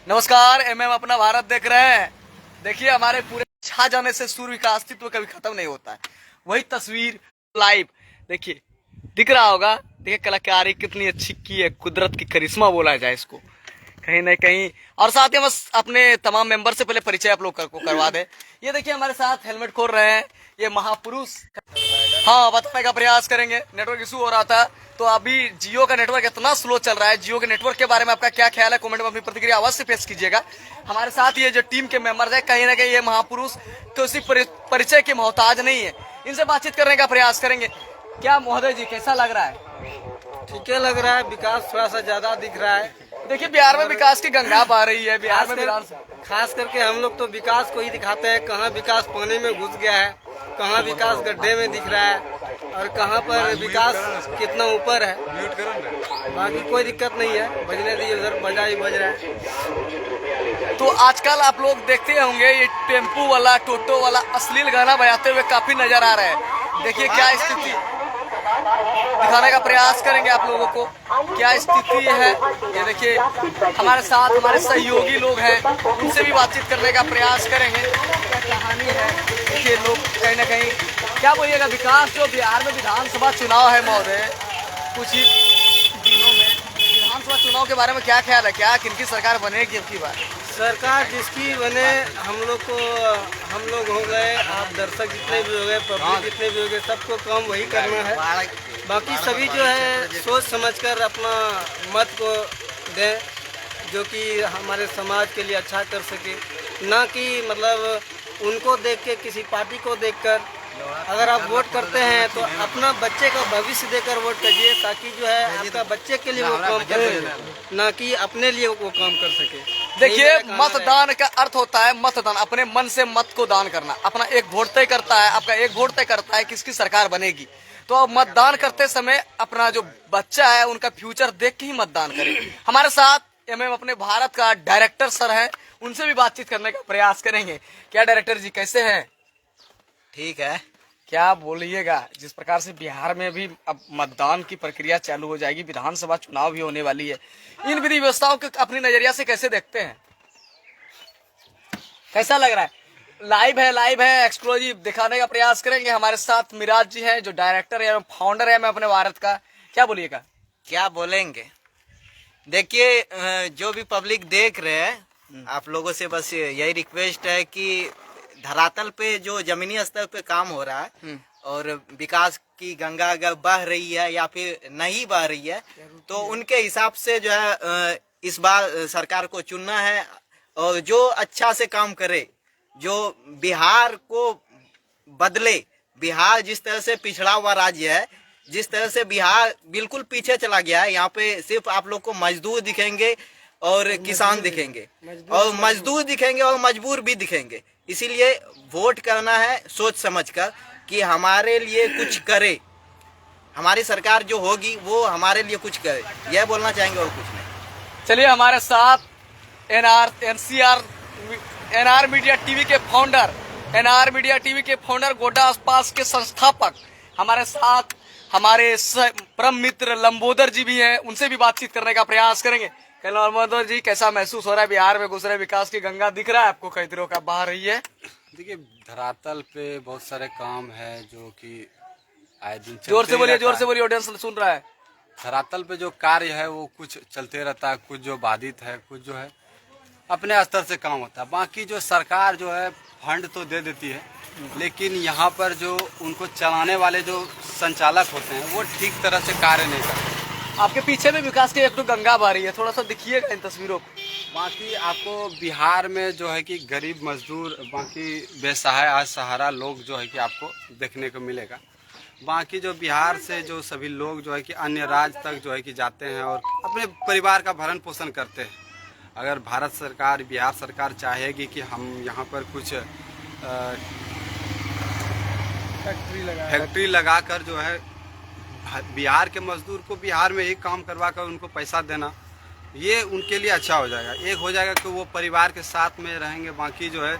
नमस्कार एमएम अपना भारत देख रहे हैं। देखिए हमारे पूरे छा जाने से सूर्य का अस्तित्व कभी खत्म नहीं होता है। वही तस्वीर लाइव देखिए दिख रहा होगा। देखिए कलाकारी कितनी अच्छी की है, कुदरत की करिश्मा बोला जाए इसको कहीं ना कहीं। और साथ ही बस अपने तमाम मेंबर से पहले परिचय आप लोग को करवा दे। ये देखिए हमारे साथ हेलमेट खोल रहे हैं ये महापुरुष। हाँ बताने का प्रयास करेंगे। नेटवर्क इशू हो रहा था तो अभी जियो का नेटवर्क इतना स्लो चल रहा है। जियो के नेटवर्क के बारे में आपका क्या ख्याल है, कमेंट में अपनी प्रतिक्रिया अवश्य पेश कीजिएगा। हमारे साथ ये जो टीम के मेंबर्स है कहीं ना कहीं ये महापुरुष तो इसी परिचय के मोहताज नहीं है। इनसे बातचीत करने का प्रयास करेंगे। क्या महोदय जी कैसा लग रहा है? ठीक है लग रहा है, विकास थोड़ा सा ज्यादा दिख रहा है। देखिए बिहार में विकास की गंगा बह रही है। बिहार में खास करके हम लोग तो विकास को ही दिखाते हैं। कहाँ विकास पानी में घुस गया है, कहाँ विकास गड्ढे में दिख रहा है और कहाँ पर विकास कितना ऊपर है। बाकी कोई दिक्कत नहीं है, बजने दीजिए, उधर बजा ही बज रहा है। तो आजकल आप लोग देखते होंगे ये टेम्पू वाला टोटो वाला अश्लील गाना बजाते हुए काफी नजर आ रहे हैं। देखिए क्या स्थिति दिखाने का प्रयास करेंगे आप लोगों को, क्या स्थिति है। ये देखिए हमारे साथ हमारे सहयोगी लोग हैं, उनसे भी बातचीत करने का प्रयास करेंगे। क्या कहानी है देखिए। लोग कहीं ना कहीं क्या बोलिएगा, विकास जो बिहार में विधानसभा चुनाव है महोदय, कुछ ही दिनों में विधानसभा चुनाव के बारे में क्या ख्याल है? क्या किनकी सरकार बनेगी अब की बार? सरकार जिसकी बने, हम लोग हो गए, आप दर्शक जितने भी हो गए, पब्लिक जितने भी हो गए, सबको काम वही करना है। बाकी सभी जो है सोच समझकर अपना मत को दें जो कि हमारे समाज के लिए अच्छा कर सके, ना कि मतलब उनको देख के किसी पार्टी को देखकर। अगर आप वोट करते हैं तो अपना बच्चे का भविष्य देकर वोट करिए, ताकि जो है आपका बच्चे के लिए वो काम कर सके, ना कि अपने लिए वो काम कर सके। देखिए मतदान का अर्थ होता है मतदान, अपने मन से मत को दान करना। अपना एक वोट तय करता है, आपका एक वोट तय करता है किसकी सरकार बनेगी। तो अब मतदान करते समय अपना जो बच्चा है उनका फ्यूचर देख के ही मतदान करें। हमारे साथ एमएम अपने भारत का डायरेक्टर सर है, उनसे भी बातचीत करने का प्रयास करेंगे। क्या डायरेक्टर जी कैसे हैं? ठीक है। क्या बोलिएगा, जिस प्रकार से बिहार में भी अब मतदान की प्रक्रिया चालू हो जाएगी, विधानसभा चुनाव भी होने वाली है, इन विधि व्यवस्थाओं को अपनी नजरिया से कैसे देखते हैं? कैसा लग रहा है? लाइव है एक्सक्लूसिव दिखाने का प्रयास करेंगे। हमारे साथ मिराज जी हैं जो डायरेक्टर है, फाउंडर है मैं अपने भारत का। क्या बोलिएगा? क्या बोलेंगे, देखिए जो भी पब्लिक देख रहे हैं, आप लोगों से बस यही रिक्वेस्ट है कि धरातल पे जो जमीनी स्तर पे काम हो रहा है और विकास की गंगा अगर बह रही है या फिर नहीं बह रही है, तो उनके हिसाब से जो है इस बार सरकार को चुनना है और जो अच्छा से काम करे, जो बिहार को बदले। बिहार जिस तरह से पिछड़ा हुआ राज्य है, जिस तरह से बिहार बिल्कुल पीछे चला गया है, यहाँ पे सिर्फ आप लोग को मजदूर दिखेंगे और किसान दिखेंगे और मजदूर दिखेंगे और मजबूर भी दिखेंगे। इसीलिए वोट करना है सोच समझकर कि हमारे लिए कुछ करे, हमारी सरकार जो होगी वो हमारे लिए कुछ करे, यह बोलना चाहेंगे और कुछ नहीं। चलिए हमारे साथ एनआर मीडिया टीवी के फाउंडर गोड्डा आसपास के संस्थापक हमारे साथ हमारे परम मित्र लंबोदर जी भी हैं, उनसे भी बातचीत करने का प्रयास करेंगे। लंबोदर जी कैसा महसूस हो रहा है? बिहार में गुजरे विकास की गंगा दिख रहा है आपको कई दिनों का बह रही है? देखिए धरातल पे बहुत सारे काम है जो कि आए दिन जोर से बोलिए ऑडियंस सुन रहा है। धरातल पे जो कार्य है वो कुछ चलते रहता है, कुछ जो बाधित है, कुछ जो है अपने स्तर से काम होता है। बाकी जो सरकार जो है फंड तो दे देती है, लेकिन यहाँ पर जो उनको चलाने वाले जो संचालक होते हैं वो ठीक तरह से कार्य नहीं करते। आपके पीछे में विकास की एक तो गंगा बह रही है, थोड़ा सा दिखिएगा इन तस्वीरों को। बाकी आपको बिहार में जो है कि गरीब मजदूर, बाकी बेसहाय असहारा लोग जो है कि आपको देखने को मिलेगा। बाकी जो बिहार से जो सभी लोग जो है कि अन्य राज्य तक जो है कि जाते हैं और अपने परिवार का भरण पोषण करते हैं। अगर भारत सरकार, बिहार सरकार चाहेगी कि हम यहाँ पर कुछ फैक्ट्री लगाकर जो है बिहार के मजदूर को बिहार में ही काम करवा कर उनको पैसा देना, ये उनके लिए अच्छा हो जाएगा। एक हो जाएगा कि वो परिवार के साथ में रहेंगे, बाकी जो है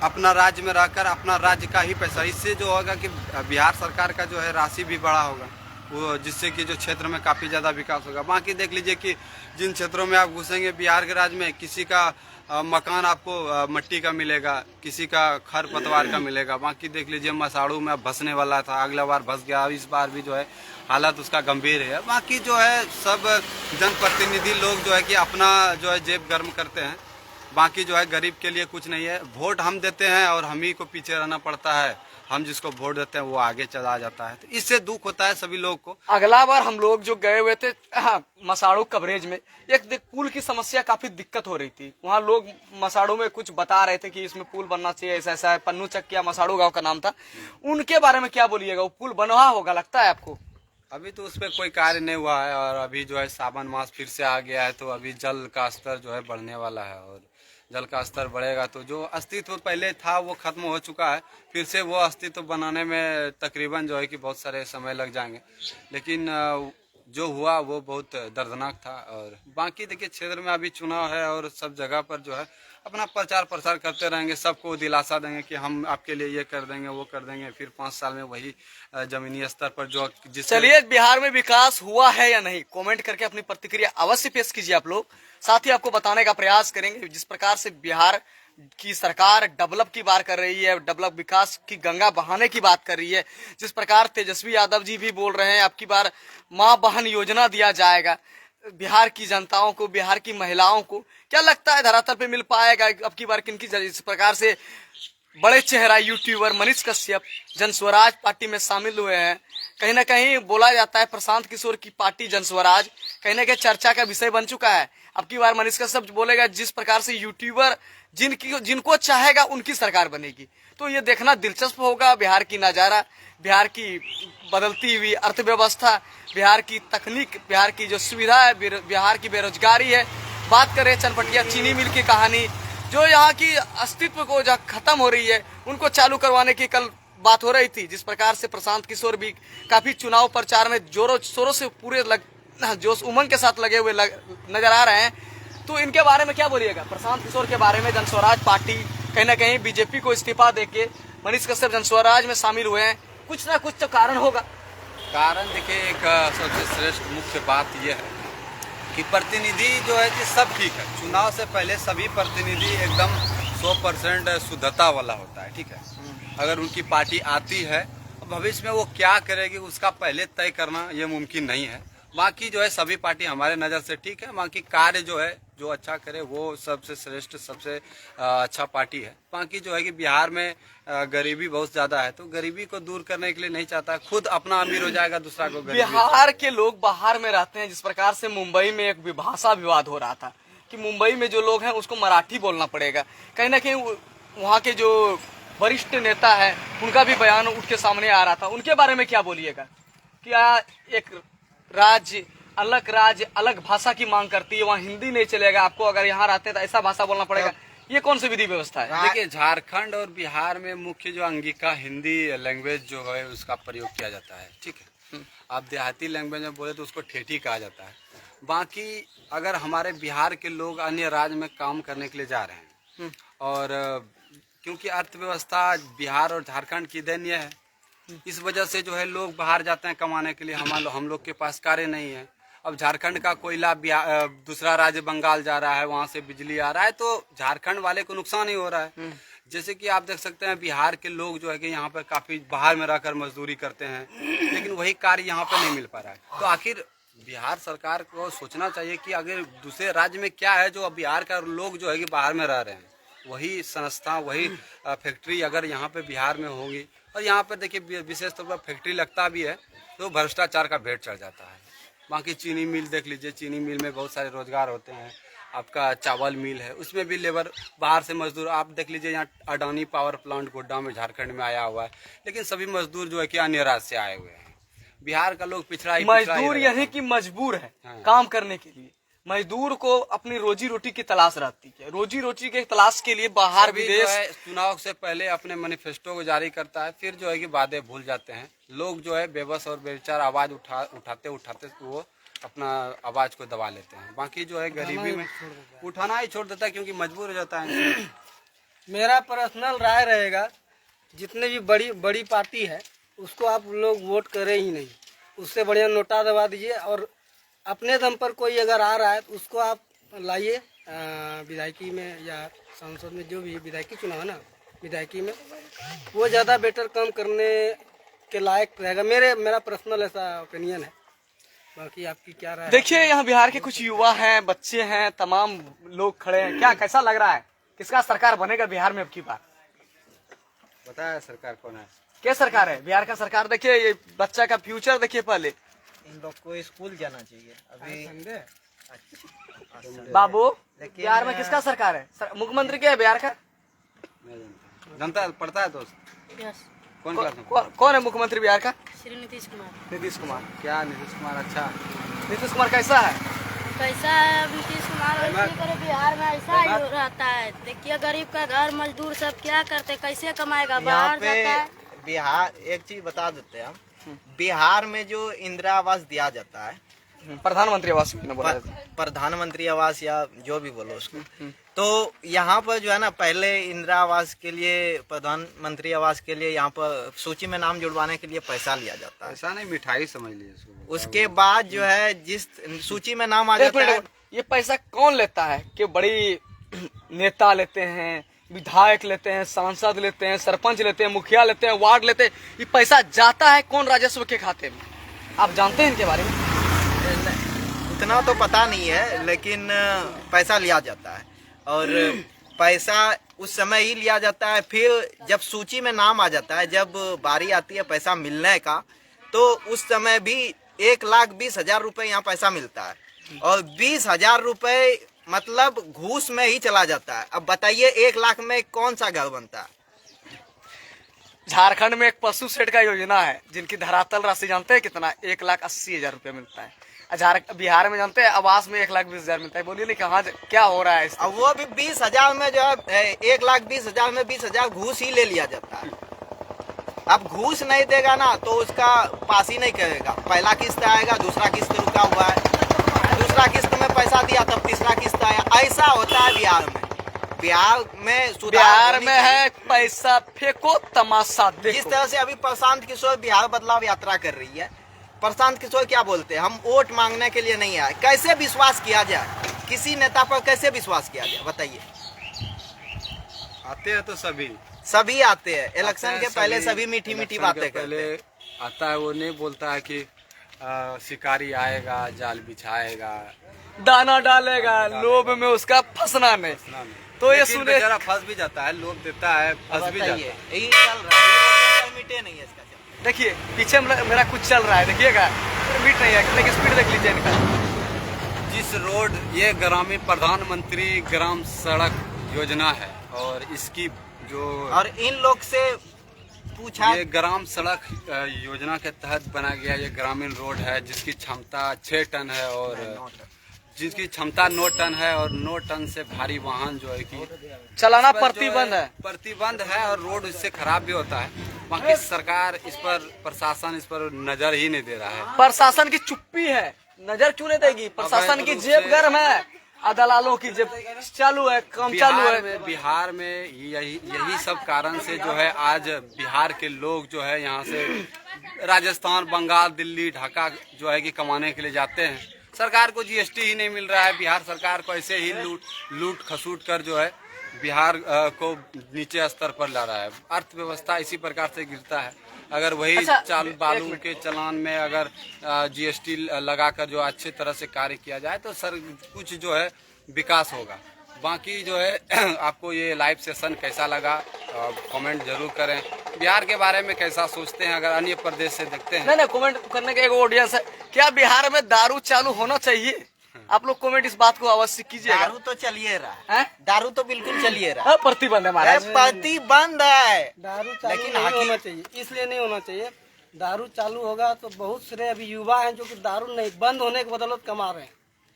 अपना राज्य में रहकर अपना राज्य का ही पैसा, इससे जो होगा कि बिहार सरकार का जो है राशि भी बड़ा होगा। वो जिससे कि जो क्षेत्र में काफ़ी ज़्यादा विकास होगा। बाकी देख लीजिए कि जिन क्षेत्रों में आप घुसेंगे बिहार के राज्य में, किसी का मकान आपको मिट्टी का मिलेगा, किसी का खर पतवार का मिलेगा। बाकी देख लीजिए मसाड़ू में अब धंसने वाला था, अगला बार धंस गया, इस बार भी जो है हालत उसका गंभीर है। बाकी जो है सब जनप्रतिनिधि लोग जो है कि अपना जो है जेब गर्म करते हैं, बाकी जो है गरीब के लिए कुछ नहीं है। वोट हम देते हैं और हम ही को पीछे रहना पड़ता है, हम जिसको वोट देते हैं वो आगे चला जाता है, तो इससे दुख होता है सभी लोग को। अगला बार हम लोग जो गए हुए थे मसाड़ू कवरेज में, एक पुल की समस्या काफी दिक्कत हो रही थी। वहाँ लोग मसाड़ू में कुछ बता रहे थे कि इसमें पुल बनना चाहिए, ऐसा ऐसा है। पन्नू चक्किया मसाड़ू गांव का नाम था। उनके बारे में क्या बोलिएगा? वो पुल बना होगा लगता है आपको? अभी तो उस पर कोई कार्य नहीं हुआ है, और अभी जो है सावन मास फिर से आ गया है, तो अभी जल का स्तर जो है बढ़ने वाला है, और जल का स्तर बढ़ेगा तो जो अस्तित्व पहले था वो खत्म हो चुका है। फिर से वो अस्तित्व बनाने में तकरीबन जो है कि बहुत सारे समय लग जाएंगे, लेकिन जो हुआ वो बहुत दर्दनाक था। और बाकी देखिए क्षेत्र में अभी चुनाव है और सब जगह पर जो है अपना प्रचार प्रसार करते रहेंगे, सबको दिलासा देंगे कि हम आपके लिए ये कर देंगे वो कर देंगे। फिर 5 साल में वही जमीनी स्तर पर जो जिस चलिए, बिहार में विकास हुआ है या नहीं, कमेंट करके अपनी प्रतिक्रिया अवश्य पेश कीजिए आप लोग। साथ ही आपको बताने का प्रयास करेंगे जिस प्रकार से बिहार की सरकार डेवलप की बात कर रही है, डेवलप विकास की गंगा बहाने की बात कर रही है, जिस प्रकार तेजस्वी यादव जी भी बोल रहे हैं अब की बार मां बहन योजना दिया जाएगा बिहार की जनताओं को, बिहार की महिलाओं को। क्या लगता है धरातल पे मिल पाएगा अब की बार? किनकी इस प्रकार से बड़े चेहरा यूट्यूबर मनीष कश्यप जनस्वराज पार्टी में शामिल हुए हैं। कहीं ना कहीं बोला जाता है प्रशांत किशोर की पार्टी जनस्वराज कहीं ना कहीं चर्चा का विषय बन चुका है। अब की बार मनीष कश्यप बोलेगा जिस प्रकार से यूट्यूबर जिनको चाहेगा उनकी सरकार बनेगी। तो ये देखना दिलचस्प होगा। बिहार की नजारा, बिहार की बदलती हुई अर्थव्यवस्था, बिहार की तकनीक, बिहार की जो सुविधा है, बिहार की बेरोजगारी है। बात करें चनपटिया चीनी मिल की कहानी, जो यहाँ की अस्तित्व को जो खत्म हो रही है, उनको चालू करवाने की कल बात हो रही थी। जिस प्रकार से प्रशांत किशोर भी काफी चुनाव प्रचार में जोरों शोरों से पूरे जोश उमंग के साथ लगे हुए नजर आ रहे हैं। तो इनके बारे में क्या बोलिएगा? प्रशांत किशोर के बारे में जनस्वराज पार्टी कहीं ना कहीं बीजेपी को इस्तीफा देके मनीष कश्यप जनस्वराज में शामिल हुए हैं, कुछ ना कुछ तो कारण होगा। कारण देखिए, एक सबसे श्रेष्ठ मुख्य बात यह है कि प्रतिनिधि जो है कि सब ठीक है। चुनाव से पहले सभी प्रतिनिधि एकदम 100% शुद्धता वाला होता है, ठीक है। अगर उनकी पार्टी आती है, भविष्य में वो क्या करेगी उसका पहले तय करना ये मुमकिन नहीं है। बाकी जो है सभी पार्टी हमारे नज़र से ठीक है, बाकी कार्य जो है जो अच्छा करे वो सबसे श्रेष्ठ सबसे अच्छा पार्टी है। बाकी जो है कि बिहार में गरीबी बहुत ज़्यादा है, तो गरीबी को दूर करने के लिए नहीं चाहता, खुद अपना अमीर हो जाएगा, दूसरा को गरीबी। बिहार के लोग बाहर में रहते हैं। जिस प्रकार से मुंबई में एक भाषा विवाद हो रहा था कि मुंबई में जो लोग हैं उसको मराठी बोलना पड़ेगा, कहीं ना कहीं वहाँ के जो वरिष्ठ नेता है उनका भी बयान उठ के सामने आ रहा था। उनके बारे में क्या बोलिएगा? क्या एक राज्य अलग भाषा की मांग करती है, वहाँ हिंदी नहीं चलेगा, आपको अगर यहाँ रहते हैं तो ऐसा भाषा बोलना पड़ेगा, ये कौन सी विधि व्यवस्था है? देखिए, झारखंड और बिहार में मुख्य जो अंगिका हिंदी लैंग्वेज जो है उसका प्रयोग किया जाता है, ठीक है। आप देहाती लैंग्वेज में बोले तो उसको ठेठी कहा जाता है। बाकी अगर हमारे बिहार के लोग अन्य राज्य में काम करने के लिए जा रहे हैं, और क्योंकि अर्थव्यवस्था बिहार और झारखंड की दयनीय है, इस वजह से जो है लोग बाहर जाते हैं कमाने के लिए। हम लोग के पास कार्य नहीं है। अब झारखंड का कोयला दूसरा राज्य बंगाल जा रहा है, वहाँ से बिजली आ रहा है, तो झारखंड वाले को नुकसान ही हो रहा है। जैसे कि आप देख सकते हैं बिहार के लोग जो है कि यहाँ पर काफी बाहर में रहकर मजदूरी करते हैं, लेकिन वही कार्य यहाँ पर नहीं मिल पा रहा है। तो आखिर बिहार सरकार को सोचना चाहिए कि अगर दूसरे राज्य में क्या है जो बिहार का लोग जो है कि बाहर में रह रहे हैं, वही संस्था वही फैक्ट्री अगर यहाँ पे बिहार में होगी, और यहाँ पर देखिए विशेष तौर पर फैक्ट्री लगता भी है तो भ्रष्टाचार का भेंट चढ़ जाता है। बाकी चीनी मिल देख लीजिए, चीनी मिल में बहुत सारे रोजगार होते हैं। आपका चावल मिल है, उसमें भी लेबर बाहर से मजदूर, आप देख लीजिए यहाँ अडानी पावर प्लांट गोड्डा में झारखंड में आया हुआ है, लेकिन सभी मजदूर जो है कि अन्य राज्य से आए हुए हैं। बिहार का लोग पिछड़ा ही मजदूर यानी कि मजबूर है काम करने के लिए। मजदूर को अपनी रोजी रोटी की तलाश रहती है, रोजी रोटी के तलाश के लिए बाहर विदेश चुनाव से पहले अपने मैनिफेस्टो को जारी करता है, फिर जो है कि वादे भूल जाते हैं लोग, जो है बेबस और बेचार आवाज उठाते वो अपना आवाज को दबा लेते हैं। बाकी जो है गरीबी में उठाना ही छोड़ देता है क्योंकि मजबूर हो जाता है। मेरा पर्सनल राय रहेगा, जितने भी बड़ी पार्टी है उसको आप लोग वोट करें ही नहीं। उससे बढ़िया नोटा दबा दीजिए। और अपने दम पर कोई अगर आ रहा है तो उसको आप लाइए विधायकी में या सांसद में, जो भी विधायकी चुनाव है ना, विधायकी में वो ज़्यादा बेटर काम करने के लायक रहेगा। मेरा पर्सनल ऐसा ओपिनियन है। बाकी आपकी क्या राय है? देखिए यहाँ बिहार के कुछ युवा हैं, बच्चे हैं, तमाम लोग खड़े हैं। क्या कैसा लग रहा है, किसका सरकार बनेगा बिहार में अब की बार? बताया सरकार कौन है? क्या सरकार है बिहार का? सरकार देखिए, ये बच्चा का फ्यूचर देखिए। पहले इन लोग को स्कूल जाना चाहिए अभी। बाबू, बिहार में किसका सरकार है? मुख्यमंत्री क्या है बिहार का? नहीं जानता। जनता पढ़ता है दोस्त? कौन क्लास में? कौन है मुख्यमंत्री बिहार का? श्री नीतीश कुमार। नीतीश कुमार। क्या नीतीश कुमार? अच्छा, नीतीश कुमार कैसा है? कैसा है अब नीतीश कुमार? ऐसे करे बिहार में ऐसा ही रहता है। देखिए गरीब का घर, मजदूर सब क्या करते, कैसे कमाएगा? यहाँ बाहर पे जाता है। बिहार, एक चीज बता देते हैं हम, बिहार में जो इंदिरा आवास दिया जाता है, प्रधानमंत्री आवास योजना बोला जाता है। प्रधानमंत्री आवास या जो भी बोलो उसको, तो यहाँ पर जो है ना, पहले इंदिरा आवास के लिए, प्रधानमंत्री आवास के लिए यहाँ पर सूची में नाम जुड़वाने के लिए पैसा लिया जाता है। ऐसा नहीं, मिठाई समझ लीजिए इसको। उसके बाद जो है जिस सूची में नाम आ एक जाता है, मिनट, ये पैसा कौन लेता है? कि बड़ी नेता लेते हैं, विधायक लेते हैं, सांसद लेते हैं, सरपंच लेते हैं, मुखिया लेते हैं, वार्ड लेते हैं। ये पैसा जाता है कौन राजस्व के खाते में? आप जानते हैं इनके बारे में? उतना तो पता नहीं है, लेकिन पैसा लिया जाता है। और पैसा उस समय ही लिया जाता है, फिर जब सूची में नाम आ जाता है, जब बारी आती है पैसा मिलने का, तो उस समय भी 1,20,000 रुपए यहाँ पैसा मिलता है। और 20,000 रुपए मतलब घूस में ही चला जाता है। अब बताइए 1 लाख में कौन सा घर बनता है? झारखंड में एक पशु शेड का योजना है, जिनकी धरातल राशि जानते हैं कितना? 1,80,000 रुपए मिलता है। बिहार में जानते हैं आवास में 1,20,000 मिलता है। बोलिए नहीं कहाँ क्या हो रहा है? अब वो भी 20,000 में जो है, 1,20,000 में 20,000 घूस ही ले लिया जाता है। अब घूस नहीं देगा ना तो उसका पास ही नहीं करेगा। पहला किस्त आएगा, दूसरा किस्त रुका हुआ है, दूसरा किस्त में पैसा दिया तब तीसरा किस्त आया। ऐसा होता है बिहार में। बिहार में है पैसा फेंको तमाशा देखो। जिस तरह से अभी प्रशांत किशोर बिहार बदलाव यात्रा कर रही है, प्रशांत किशोर क्या बोलते हैं? हम वोट मांगने के लिए नहीं आए। कैसे विश्वास किया जाए? किसी नेता पर कैसे विश्वास किया जाए बताइए? आते हैं तो सभी आते हैं। इलेक्शन के पहले सभी मीठी मीठी बातें करते हैं। आता है, वो नहीं बोलता है कि शिकारी आएगा, जाल बिछाएगा, दाना डालेगा, लोभ में उसका फंसना नहीं। तो ये लेकिन सुने, बेचारा फंस भी जाता है, लोभ देता है, फंस भी जाता है। यही चल रहा है, मिटे नहीं है इसका। देखिए पीछे मेरा कुछ चल रहा है, देखिएगा मीट नहीं है, लेकिन स्पीड देख लीजिए इनका। जिस रोड, ये ग्रामीण प्रधानमंत्री ग्राम सड़क योजना है, और इसकी जो, और इन लोग से पूछा, ये ग्राम सड़क योजना के तहत बना गया ये ग्रामीण रोड है, जिसकी क्षमता 6 टन है और जिसकी क्षमता 9 टन है, और 9 टन से भारी वाहन जो है कि चलाना इस पर जो प्रतिबंध है, और रोड इससे खराब भी होता है। बाकी सरकार इस पर, प्रशासन इस पर नजर ही नहीं दे रहा है। प्रशासन की चुप्पी है, नजर क्यों नहीं देगी? प्रशासन की जेब गर्म है, दलालों की जेब चालू है, काम चालू है। बिहार में यही सब कारण से जो है आज बिहार के लोग जो है यहाँ से राजस्थान, बंगाल, दिल्ली, ढाका जो है कि कमाने के लिए जाते हैं। सरकार को जीएसटी ही नहीं मिल रहा है। बिहार सरकार को ऐसे ही लूट खसूट कर जो है बिहार को नीचे स्तर पर ला रहा है। अर्थव्यवस्था इसी प्रकार से गिरता है। अगर वही बालू के चलान में अगर जीएसटी लगाकर जो अच्छे तरह से कार्य किया जाए तो सर कुछ जो है विकास होगा। बाकी जो है आपको ये लाइव सेशन कैसा लगा कमेंट जरूर करें। बिहार के बारे में कैसा सोचते हैं अगर अन्य प्रदेश से देखते हैं? नहीं, कमेंट करने का एक ऑडियंस है। क्या बिहार में दारू चालू होना चाहिए? आप लोग कमेंट इस बात को अवश्य कीजिएगा। दारू तो चलिए रहा है, दारू तो बिल्कुल चलिए रहा है। प्रतिबंध है महाराज, प्रतिबंध है। दारू चालू नहीं होना चाहिए, इसलिए नहीं होना चाहिए। दारू चालू होगा तो बहुत सारे अभी युवा हैं जो कि दारू नहीं, बंद होने के बदौलत कमा रहे हैं।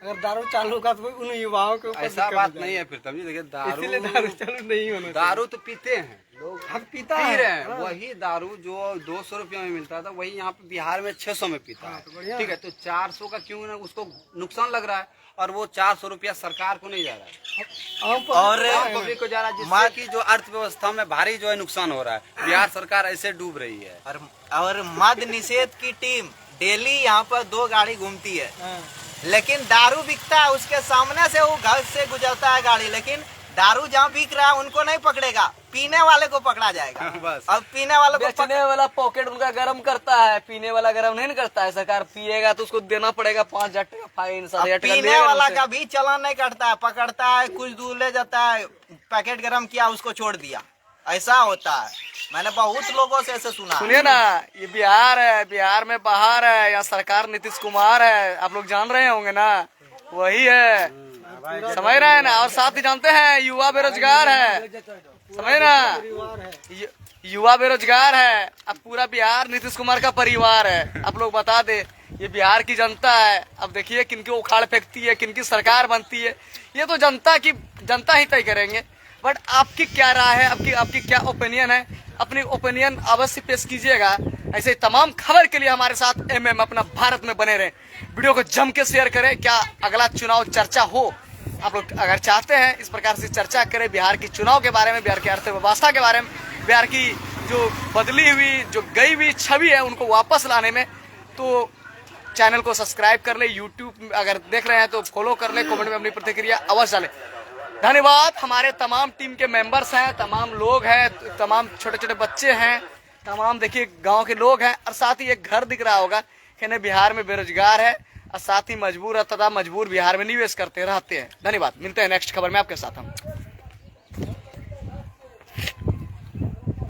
अगर दारू चालू होगा तो उन युवाओं के ऊपर ऐसा बात नहीं है। फिर तभी देखिए दारू चालू नहीं होना। दारू तो पीते हैं लोग, हम पी रहे हैं। वही दारू जो 200 रुपया में मिलता था वही यहाँ पे बिहार में 600 में पीता है। ठीक है, तो 400 का क्यों ना उसको नुकसान लग रहा है, और वो 400 रुपया सरकार को नहीं जा रहा है और पब्लिक को जा रहा है, जिससे कि जो अर्थव्यवस्था में भारी जो है नुकसान हो रहा है। बिहार सरकार ऐसे डूब रही है। और मद निषेध की टीम डेली यहाँ पर 2 गाड़ी घूमती है, लेकिन दारू बिकता है उसके सामने से, वो घर से गुजरता है गाड़ी, लेकिन दारू जहाँ बिक रहा है उनको नहीं पकड़ेगा, पीने वाले को पकड़ा जाएगा। बस। अब पीने वाले को बेचने वाला पॉकेट उनका गर्म करता है, पीने वाला गर्म नहीं करता है। सरकार पिएगा तो उसको देना पड़ेगा 5,000 टका फाइन, 7,000 टका पीने वाला का भी चलान नहीं करता है, पकड़ता है, कुछ दूर ले जाता है, पैकेट गर्म किया उसको छोड़ दिया, ऐसा होता है। मैंने बहुत लोगों से ऐसे सुना। सुनिए ना, ये बिहार है, बिहार में बाहर है, यहाँ सरकार नीतीश कुमार है, आप लोग जान रहे होंगे ना, वही है, समझ रहे हैं ना। और साथ ही जानते हैं युवा बेरोजगार है, समझ ना, युवा बेरोजगार है। अब पूरा बिहार नीतीश कुमार का परिवार है। आप लोग बता दे, ये बिहार की जनता है। अब देखिए किनकी उखाड़ फेंकती है, किनकी सरकार बनती है, ये तो जनता ही तय करेंगे। बट आपकी क्या राय है, आपकी क्या ओपिनियन है? अपनी ओपिनियन अवश्य पेश कीजिएगा। ऐसे तमाम खबर के लिए हमारे साथ MM अपना भारत में बने रहे। वीडियो को जम के शेयर करें। क्या अगला चुनाव चर्चा हो? आप लोग अगर चाहते हैं इस प्रकार से चर्चा करें बिहार की चुनाव के बारे में, बिहार की अर्थव्यवस्था के बारे में, बिहार की जो बदली हुई, जो गई हुई छवि है उनको वापस लाने में, तो चैनल को सब्सक्राइब कर ले। यूट्यूब अगर देख रहे हैं तो फॉलो कर ले। कमेंट में अपनी प्रतिक्रिया अवश्य डालें। धन्यवाद। हमारे तमाम टीम के मेंबर्स हैं, तमाम लोग हैं, तमाम छोटे छोटे बच्चे हैं, तमाम देखिए गांव के लोग हैं। और साथ ही एक घर दिख रहा होगा, कहने बिहार में बेरोजगार है और साथ ही मजबूर है तथा मजबूर बिहार में निवेश करते रहते हैं। धन्यवाद। मिलते हैं नेक्स्ट खबर में आपके साथ हम।